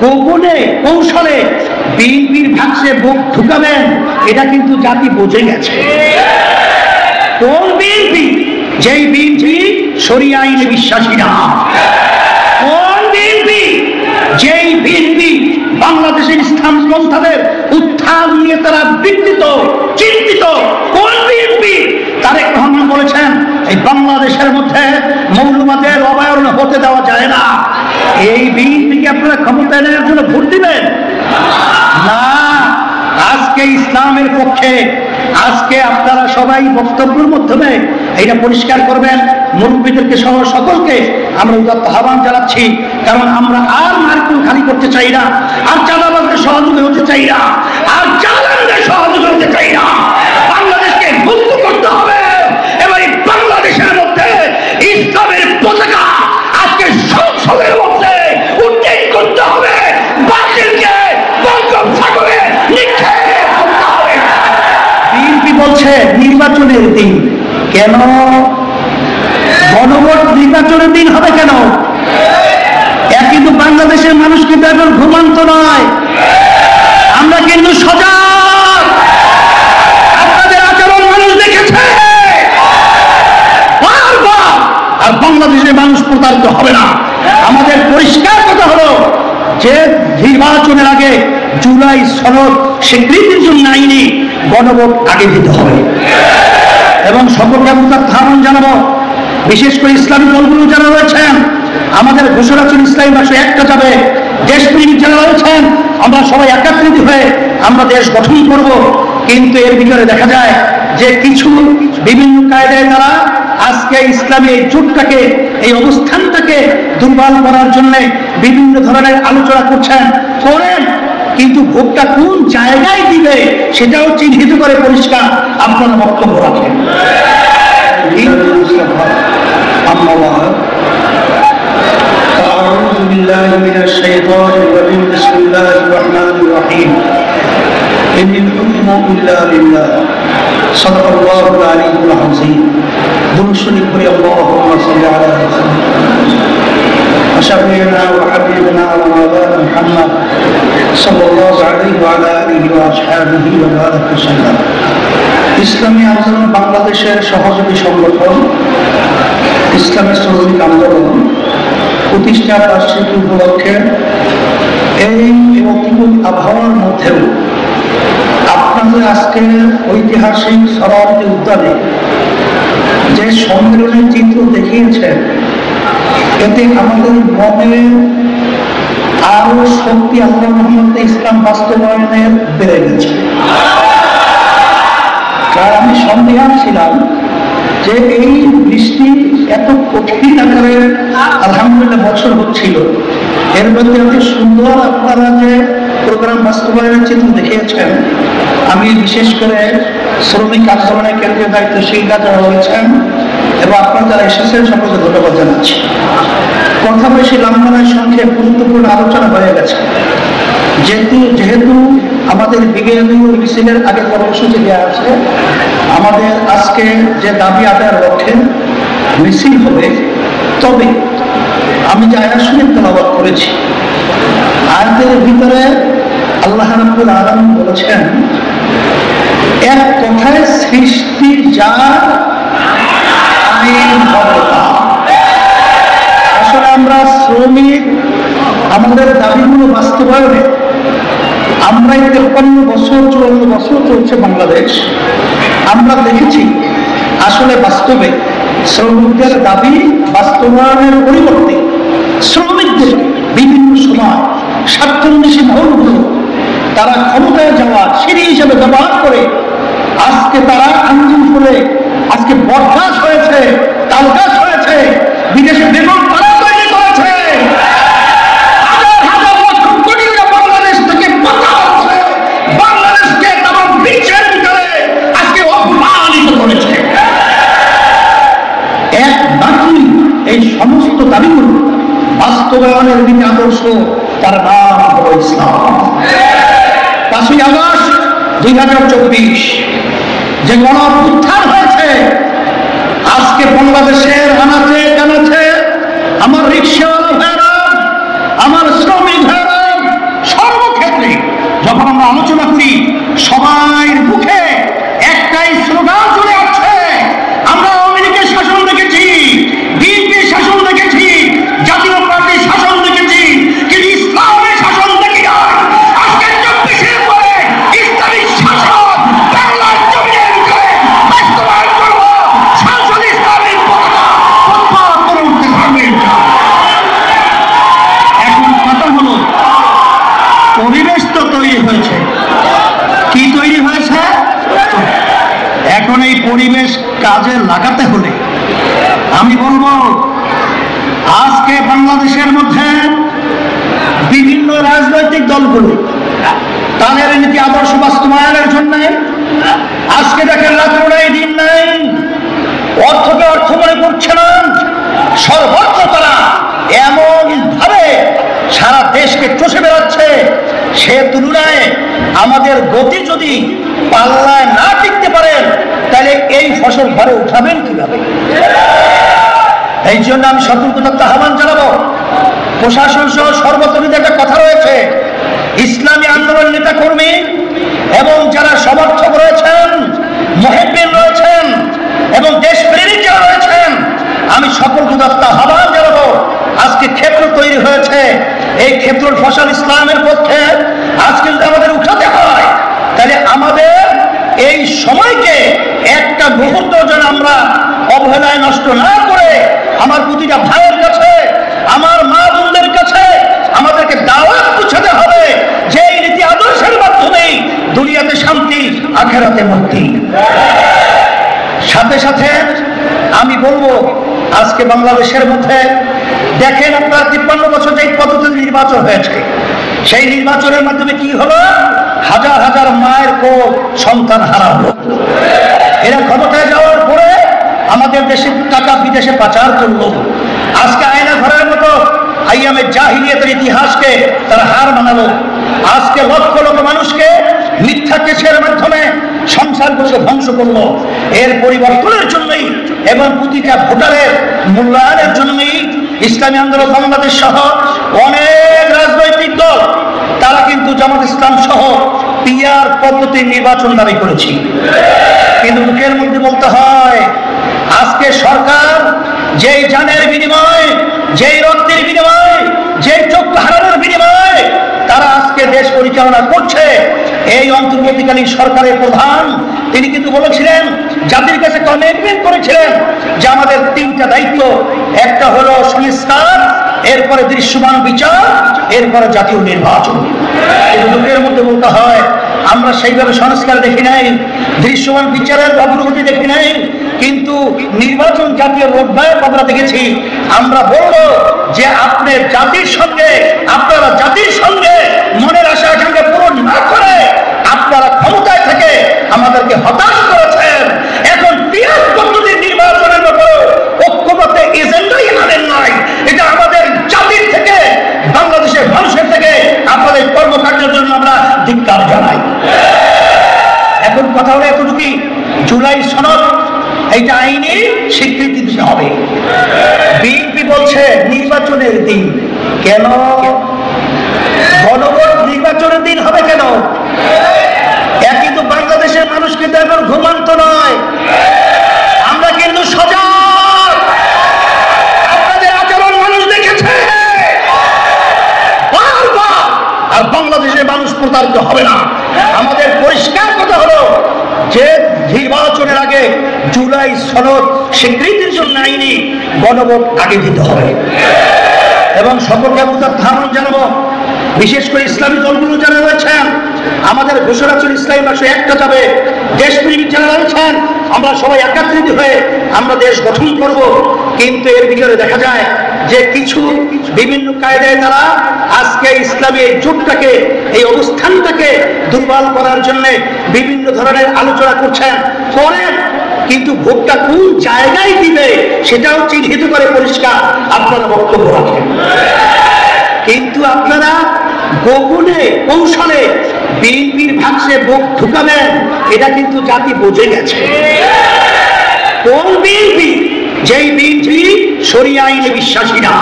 গোপনে কৌশলে বিএনপির ভাগসে বুক ঢুকাবেন, এটা কিন্তু জাতি বুঝে গেছে। কোন বিএনপি? যেই বিএনপি শরিয়া আইনে বিশ্বাসী না। কোন বিএনপি? যেই বিএনপি বাংলাদেশের ইসলাম পন্থাদের উত্থান নিয়ে তারা বিকৃত চিন্তিত। কোন বিএনপি? তারেক রহমান বলেছেন এই বাংলাদেশের মধ্যে মৌলবাদের অবয়ারণ হতে দেওয়া যায় না। এই বিএনপিকে আপনারা ক্ষমতায় নেওয়ার জন্য ভোট দিবেন না। আজকে ইসলামের পক্ষে আজকে আপনারা সবাই বক্তব্যের মাধ্যমে এটা পরিষ্কার করবেন। মুরব্বীদেরকে সহ সকলকে আমরা উদাত্ত আহ্বান জানাচ্ছি, কারণ আমরা আর মার্কুল খালি করতে চাই না, আর চাঁদাবাজদের সহযোগী হতে চাই না, আর জালেমদের সহযোগী হতে চাই না। বাংলাদেশকে মুক্ত করতে হবে এবং এই বাংলাদেশের মধ্যে ইসলামের পতাকা আজকে সংসদের মধ্যে উড্ডীন করতে হবে। বাতিলকে বঙ্গোপসাগরে নিক্ষেপ করতে হবে। বিএনপি বলছে নির্বাচনের দিন। কেন গণভোট নির্বাচনের দিন হবে কেন? কিন্তু বাংলাদেশের মানুষ কিন্তু এখন ঘুমান্ত নয়, আমরা কিন্তু সজাগ। আপনাদের আচরণ মানুষ দেখেছে বারবার। আর বাংলাদেশের মানুষ প্রতারিত হবে না। আমাদের পরিষ্কার কথা হলো যে নির্বাচনের আগে জুলাই সনদ স্বীকৃতির জন্য আইনি গণভোট আগে দিতে হবে এবং সকলকে আহ্বান জানাবো। বিশেষ করে ইসলামী দলগুলো যারা রয়েছেন, আমাদের ঘোষণা ছিল ইসলামী ভাষায় একটা যাবে। দেশপ্রেমিক যারা রয়েছেন, আমরা সবাই একাত্রিত হয়ে আমরা দেশ গঠন করব। কিন্তু এর ভিতরে দেখা যায় যে কিছু বিভিন্ন কায়দায় তারা আজকে ইসলামী এই জোটটাকে, এই অবস্থানটাকে দুর্বল করার জন্য বিভিন্ন ধরনের আলোচনা করছেন, করেন, কিন্তু ভোটটা কোন জায়গায় দিবে সেটাও চিহ্নিত করে পরিষ্কার আপনারা বক্তব্য রাখেন। أعوذ بالله من الشيطان الرجيم بسم الله الرحمن الرحيم إن الحكم إلا لله صدق الله العلي العظيم درشني قري اللهم صل على وشفيعنا وحبيبنا ومولانا محمد صلى الله عليه وعلى آله وأصحابه وبارك وسلم। ইসলামী আন্দোলন বাংলাদেশের সহযোগী সংগঠন ইসলামের শ্রমিক আন্দোলন প্রতিষ্ঠার বার্ষিকী উপলক্ষে এই প্রতিকূল আবহাওয়ার মধ্যেও আপনাদের আজকের ঐতিহাসিক সরাবতী উদ্যানে যে সম্মেলনের চিত্র দেখিয়েছেন, এতে আমাদের মনে আরো শক্তি আল্লাহ মুহাম্মদ ইসলাম বাস্তবায়নের বেড়ে গেছে। কারণ আমি সন্দেহান ছিলাম যে এই বৃষ্টি এত কঠিন আকারে আলহামদুলিল্লাহ বছর হচ্ছিল, এর মধ্যে এত সুন্দর আপনারা যে প্রোগ্রাম বাস্তবায়নের চিত্র দেখিয়েছেন। আমি বিশেষ করে শ্রমিক আন্দোলনের কেন্দ্রীয় দায়িত্বশীলরা যারা রয়েছেন এবং আপনারা যারা এসেছেন সকলকে ধন্যবাদ জানাচ্ছি। কথা বেশি লম্বানোর সঙ্গে গুরুত্বপূর্ণ আলোচনা হয়ে গেছে। যেহেতু আমাদের বিজ্ঞানী মিছিলের আগে কর্মসূচি দেওয়া আছে, আমাদের আজকে যে দাবি আদায়ের লক্ষ্যে মিছিল হবে, তবে আমি যে আয়াত শরীফ তেলাওয়াত করেছি, আয়াতের ভিতরে আল্লাহ রাব্বুল আলামিন বলেছেন, এক কথায় সৃষ্টি যার আইন হবে তার। আসলে আমরা শ্রমিক, আমাদের দাবিগুলো বাস্তবায়নে আমরা 53 বছর 54 বছর চলছে বাংলাদেশ, আমরা দেখেছি আসলে বাস্তবে শ্রমিকদের দাবি বাস্তবায়নের পরিবর্তে শ্রমিকদের বিভিন্ন সময় স্বার্থান্বেষী মহলগুলো তারা ক্ষমতায় যাওয়ার সিঁড়ি হিসেবে ব্যবহার করে আজকে তারা আন্দোলন করে আজকে বরখাস হয়েছে, তালগাছ হয়েছে, বিদেশে বেগম তারা তৈরি করেছে, হাজার হাজার লক্ষ কোটি টাকা বাংলাদেশ থেকে পাচার হচ্ছে, বাংলাদেশকে তারা বিশ্বের ভিতরে আজকে অপমানিত করেছে। এক বাকি এই সমস্ত দাবিগুলো বাস্তবায়নের দিকে আদর্শ, তার নাম হল ইসলাম। 5ই আগস্ট 2024 যে গণঅভ্যুত্থান হয়েছে, আজকে বাংলাদেশের আনাচে কানাচে আমার রিক্সাওয়ালা ভাইরা, আমার শ্রমিক ভাইরা, তৈরি হয়েছে। কি তৈরি হয়েছে? এখন এই পরিবেশ কাজে লাগাতে হলে আমি বলবো, আজকে বাংলাদেশের মধ্যে বিভিন্ন রাজনৈতিক দলগুলো তাদের নীতি আদর্শ বাস্তবায়নের জন্য আজকে দেখেন রাত্র নাই দিন নাই, অর্থকে অর্থ মনে করছে না, সর্বত্র তারা এমন ভাবে সারা দেশকে চষে বেড়াচ্ছে, সে তুলনায় আমাদের গতি যদি পাল্লায় না টিকতে পারেন তাহলে এই ফসল ঘরে উঠাবেন কিভাবে? এই জন্য আমি সতর্কতার আহ্বান জানাবো, প্রশাসন সহ সর্বত্র একটা কথা রয়েছে, ইসলামী আন্দোলন নেতা কর্মী এবং যারা সমর্থক রয়েছেন, মুহিব্বিন রয়েছেন এবং দেশপ্রেমিক যারা রয়েছেন, আমি সকলকে আহ্বান জানাবো, আজকে ক্ষেত্র তৈরি হয়েছে, এই ক্ষেত্রের ফসল ইসলামের পক্ষে আজকে যদি আমাদের উঠাতে হয় তাহলে আমাদের এই সময়কে একটা মুহূর্ত যেন আমরা অবহেলায় নষ্ট না করে আমার প্রতিটা ভাইয়ের কাছে, আমার মা বোনদের কাছে আমাদেরকে দাওয়াত পৌঁছাতে হবে যে এই নীতি আদর্শের মাধ্যমেই দুনিয়াতে শান্তি, আখেরাতে মুক্তি। সাথে সাথে আমি বলবো, আজকে বাংলাদেশের মধ্যে দেখেন আপনার 53 বছর যে পদ্ধতিতে নির্বাচন হয়েছে, সেই নির্বাচনের মাধ্যমে কি হলো? হাজার হাজার মায়ের কোল সন্তান হারালো। এরা ক্ষমতায় যাওয়ার পরে আমাদের দেশের টাকা বিদেশে পাচার করলো। আজকে আয়না ঘরের মতো আইয়ামে জাহিলিয়াতের ইতিহাসকে তারা হার মানালো। আজকে লক্ষ লক্ষ মানুষকে মিথ্যা কেসের মাধ্যমে সংসারগুলোকে ধ্বংস করলো। এর পরিবর্তনের জন্যই এবং প্রতিটা ভোটারের মূল্যায়নের জন্যই ইসলামী আন্দোলন বাংলাদেশ সহ অনেক রাজনৈতিক দল তারা কিন্তু জামাত ইসলাম সহ পিআর পদ্ধতির নির্বাচন দাবি করেছি। কিন্তু মুখের মধ্যে বলতে হয়, আজকে সরকার যেই জানের বিনিময়, যেই রক্তের বিনিময়, যেই চক্ষু হারানোর বিনিময় তারা আজকে দেশ পরিচালনা করছে, এই অন্তর্বর্তীকালীন সরকারের প্রধান তিনি কিন্তু বলেছিলেন, জাতির কাছে কমিটমেন্ট করেছিলেন যে আমাদের 3টা দায়িত্ব, একটা হলো সংস্কার, এরপরে দৃশ্যমান বিচার, এরপরে জাতীয় নির্বাচন। কিন্তু লোকের মধ্যে বলতে হয়, আমরা সেইভাবে সংস্কার দেখি নাই, দৃশ্যমান বিচারের অগ্রগতি দেখি নাই, কিন্তু নির্বাচন জাতীয় রোডম্যাপ আমরা দেখেছি। আমরা বলবো যে আপনার জাতির সঙ্গে, আপনারা জাতির সঙ্গে মনের আশা আকাঙ্ক্ষা পূরণ না করে আপনারা ক্ষমতায় থেকে আমাদেরকে হতাশ করেছেন। এখন পিআর পদ্ধতির নির্বাচনের ব্যাপারে ঐক্যবদ্ধ এজেন্ডাই আনেন নাই, এটা আমাদের জাতির থেকে, বাংলাদেশের মানুষের থেকে আপনাদের কর্মকাণ্ডের জন্য আমরা ধিক্কার জানাই। এখন কথা হলো এতটুকুই, জুলাই সনদ এইটা আইনি স্বীকৃতি দিতে হবে। বিএনপি বলছে নির্বাচনের দিন, কেন গণভোট নির্বাচনের দিন হবে কেন? কিন্তু বাংলাদেশের মানুষ কিন্তু এখন ঘুমান্ত নয়, আমরা কিন্তু সজাগ। আপনাদের আচরণ মানুষ দেখেছে বারবার, আর বাংলাদেশের মানুষ প্রতারিত হবে না। আমাদের পরিষ্কার কথা হলো যে নির্বাচনের আগে জুলাই সনদ স্বীকৃতির জন্য আইনি গণভোট আগে দিতে হবে। এবং সকলকে আহ্বান জানাবো, বিশেষ করে ইসলামী দলগুলো যারা রয়েছেন, আমাদের ঘোষণা ছিল ইসলামী ভাষায় একটা যাবে, দেশপ্রেমিক যারা রয়েছেন আমরা সবাই একত্রিত হয়ে আমরা দেশ গঠন করব। কিন্তু এর ভিতরে দেখা যায় যে কিছু বিভিন্ন কায়দায় তারা আজকে ইসলামী এই জোটটাকে, এই অবস্থানটাকে দুর্বল করার জন্য বিভিন্ন ধরনের আলোচনা করছেন, করেন, কিন্তু ভোটটা কোন জায়গায় দিবে সেটাও চিহ্নিত করে পরিষ্কার আপনারা বক্তব্য রাখেন। কিন্তু আপনারা গোপনে কৌশলে বিএনপির ভাগসে ভোট ঢুকাবেন, এটা কিন্তু জাতি বুঝে গেছে। কোন বিএনপি? যেই বিএনপি শরিয়া আইনে বিশ্বাসী না।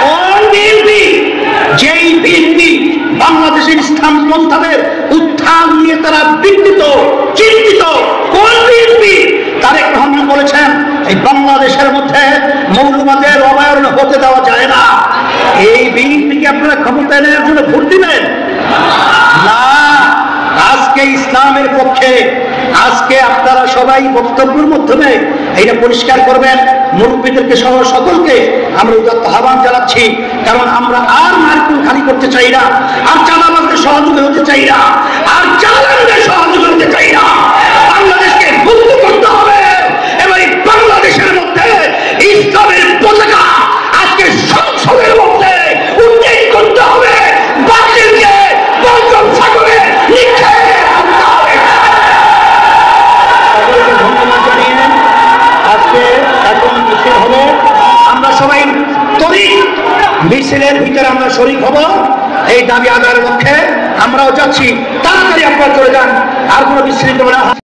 কোন বিএনপি? যেই বিএনপি বাংলাদেশের ইসলামপন্থাদের উত্থান নিয়ে তারা বিকৃত, চিন্তিত। কোন বিএনপি? তারেক রহমান বলেছেন এই বাংলাদেশের মধ্যে মৌলবাদের অবয়ন হতে দেওয়া যায় না। এই বিএনপিকে আপনারা ক্ষমতায় নেওয়ার জন্য ভোট দিবেন না। আজকে ইসলামের পক্ষে আজকে আপনারা সবাই বক্তব্যের মাধ্যমে এটা পরিষ্কার করবেন। মুরব্বীদেরকে সহ সকলকে আমরা উদাত্ত আহ্বান জানাচ্ছি, কারণ আমরা আর মার্কুল খালি করতে চাই না, আর চাঁদাবাজদের সহযোগী হতে চাই না, আর জালেমদের সহযোগী হতে চাই না। বাংলাদেশকে মুক্ত করতে হবে এবং এই বাংলাদেশের মধ্যে ইসলামের পতাকা আজকে সংসদের মধ্যে উন্নয়ন করতে হবে। বাতিলকে বঙ্গোপসাগরে নিক্ষেপ করতে হবে। সকলকে ধন্যবাদ জানিয়ে আজকে এখন মিছিল হবে। আমরা সবাই তরিক মিছিলের ভিতরে আমরা শরীক হব এই দাবি আদায়ের লক্ষ্যে। আমরাও যাচ্ছি, তাড়াতাড়ি আপনারা চলে যান, আর কোনো বিশৃঙ্খলা